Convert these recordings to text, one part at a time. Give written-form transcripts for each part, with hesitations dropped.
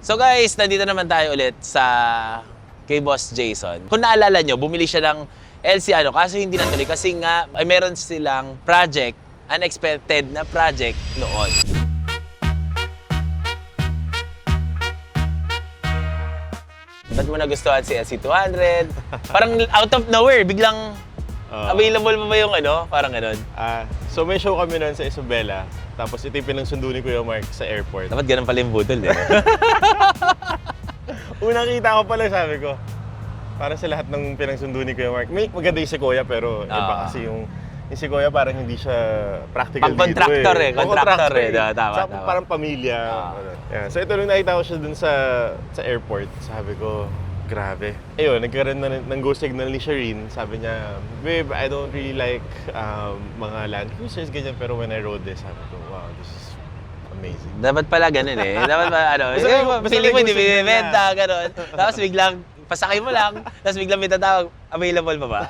So guys, nandito naman tayo ulit sa kay Boss Jason. Kung naalala nyo, bumili siya ng LC kaso hindi natuloy kasi nga ay meron silang project, unexpected na project noon. Ba't mo nagustuhan si LC200? Parang out of nowhere, biglang available pa ba yung parang ganun? So may show kami noon sa Isabela, tapos ito yung pinangsundo ni Kuya Mark sa airport. Dapat ganun pala yung budol eh. Unang kita ko pala, sabi ko, para sa lahat ng pinangsundo ni Kuya Mark. May maganda yung Sequoia, pero iba kasi yung Sequoia parang hindi siya practical dito Contractor eh. Contractor eh. Tama. Parang pamilya. Yeah. So ito nung nakita ko siya dun sa airport, sabi ko, grabe. Ayun, nagkaroon na ng go signal ni Shireen. Sabi niya, babe, I don't really like mga Land Cruisers, ganyan. Pero when I rode this, sabi ko, wow, this is amazing. Dapat pala ganun eh. Dapat pala feeling mo hindi binibenta, ganun. Tapos biglang, pasakay mo lang, tapos biglang may tatawag, available pa ba?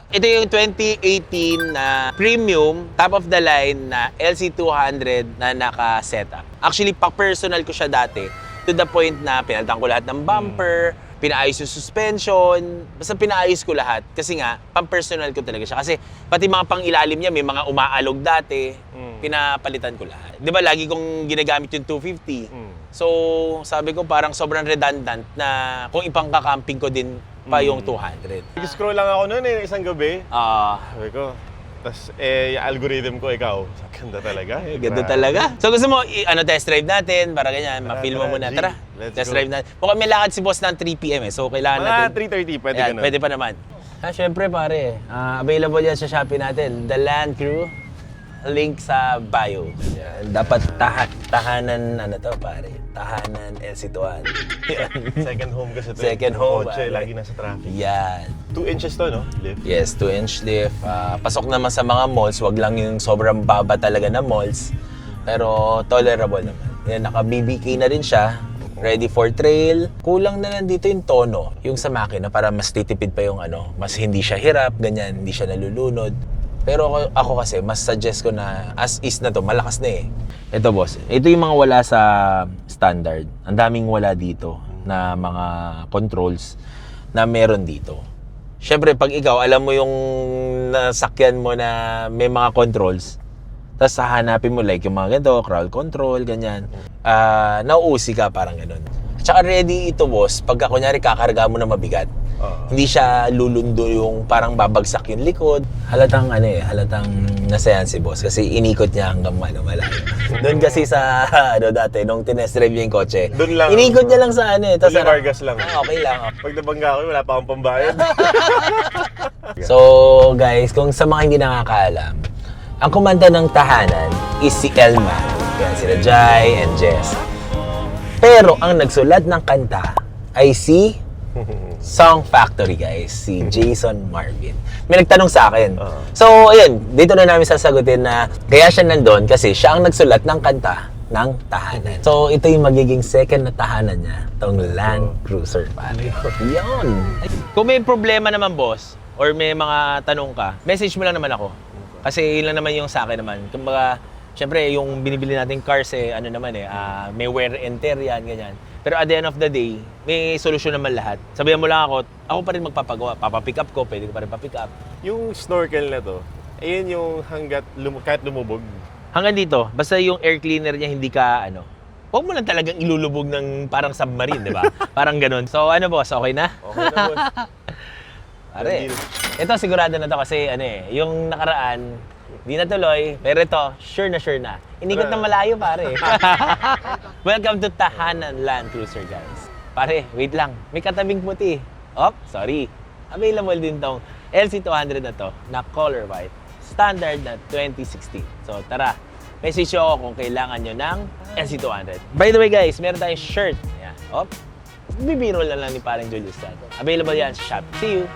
Ito yung 2018 na premium, top of the line na LC200 na naka-setup. Actually, pa-personal ko siya dati. To the point na pinalitan ko lahat ng bumper, pinaayos yung suspension, basta pinaayos ko lahat. Kasi nga, pang-personal ko talaga siya. Kasi pati mga pang-ilalim niya, may mga umaalog dati, pinapalitan ko lahat. Di ba, lagi kong ginagamit yung 250. So, sabi ko parang sobrang redundant na kung ipangkakamping ko din pa yung 200. Nag-scroll lang ako noon isang gabi. Sabi ko, tas yung algorithm ko, ikaw, ganda talaga. Ganda talaga. So gusto mo, test drive natin, para ganyan, ma-feel mo muna. Tara, test drive natin. Mukhang may lakad si boss ng 3 PM so kailangan natin. Mga 3:30, pwede ganun. Pwede pa naman. Syempre pare, available yan sa Shopee natin. The Land Crew, link sa bio. Yan. Dapat tahanan, pare, tahanan LC200. Second home kasi ito. Second home. Kotse, lagi nasa traffic. Yan. 2 inches to, no? Lift? Yes, 2-inch lift. Pasok naman sa mga malls, wag lang yung sobrang baba talaga na malls. Pero tolerable naman. Yan, naka-BBK na rin siya. Ready for trail. Kulang na lang dito yung tono, yung sa makina para mas titipid pa yung mas hindi siya hirap, ganyan, hindi siya nalulunod. Pero ako kasi, mas suggest ko na as is na to, malakas na eh. Ito boss, ito yung mga wala sa standard. Ang daming wala dito na mga controls na meron dito. Siyempre, pag ikaw, alam mo yung nasakyan mo na may mga controls, tapos hahanapin mo like yung mga ganito, crawl control, ganyan. Nauusi ka, parang ganun. At saka ready ito boss, pagka kunyari kakarga mo na mabigat. Hindi siya lulundo yung parang babagsak yung likod. Halatang nasayan si boss kasi inikot niya hanggang malayo. Doon kasi sa dati nung tinest drive niya yung kotse. Doon lang. Inikot niya lang sa tapos Vargas lang. Okay lang. Pag nabangga ako, wala pa akong pambayad. So guys, kung sa mga hindi nakakaalam, ang kumanta ng tahanan is si Elma. Yan, sila Jai and Jess. Pero ang nagsulat ng kanta ay si Song Factory, guys. Si Jason Marvin. May nagtanong sa akin. So, ayun, dito na namin sasagutin na kaya siya nandun kasi siya ang nagsulat ng kanta ng tahanan. So, ito yung magiging second na tahanan niya. Itong Land Cruiser, pare. Yun. Kung may problema naman, boss, or may mga tanong ka, message mo lang naman ako. Kasi yun lang naman yung sa akin naman. Kumbaga, syempre, yung binibili nating cars may wear and tear yan, ganyan. Pero at the end of the day, may solusyon naman lahat. Sabihan mo lang ako pa rin magpapagawa. Papapick up ko, pwede ko pa rin papick up. Yung snorkel na to, ayun yung kahit lumubog. Hanggang dito, basta yung air cleaner niya hindi ka, huwag mo lang talagang ilulubog ng parang submarine, di ba? Parang ganun. So boss, okay na? Okay na, boss. Pare, ito sigurado na to kasi yung nakaraan, di natuloy, pero ito, sure na. Inikot na malayo, pare. Welcome to Tahanan Land Cruiser, guys. Pare, wait lang. May katabing puti. Sorry. Available din tong LC200 na to, na color white. Standard na 2016. So, tara. Message ako kung kailangan nyo ng LC200. By the way, guys, meron tayong shirt. Yan. Bibiro lang ni parang Julius. Available yan sa shop. See you!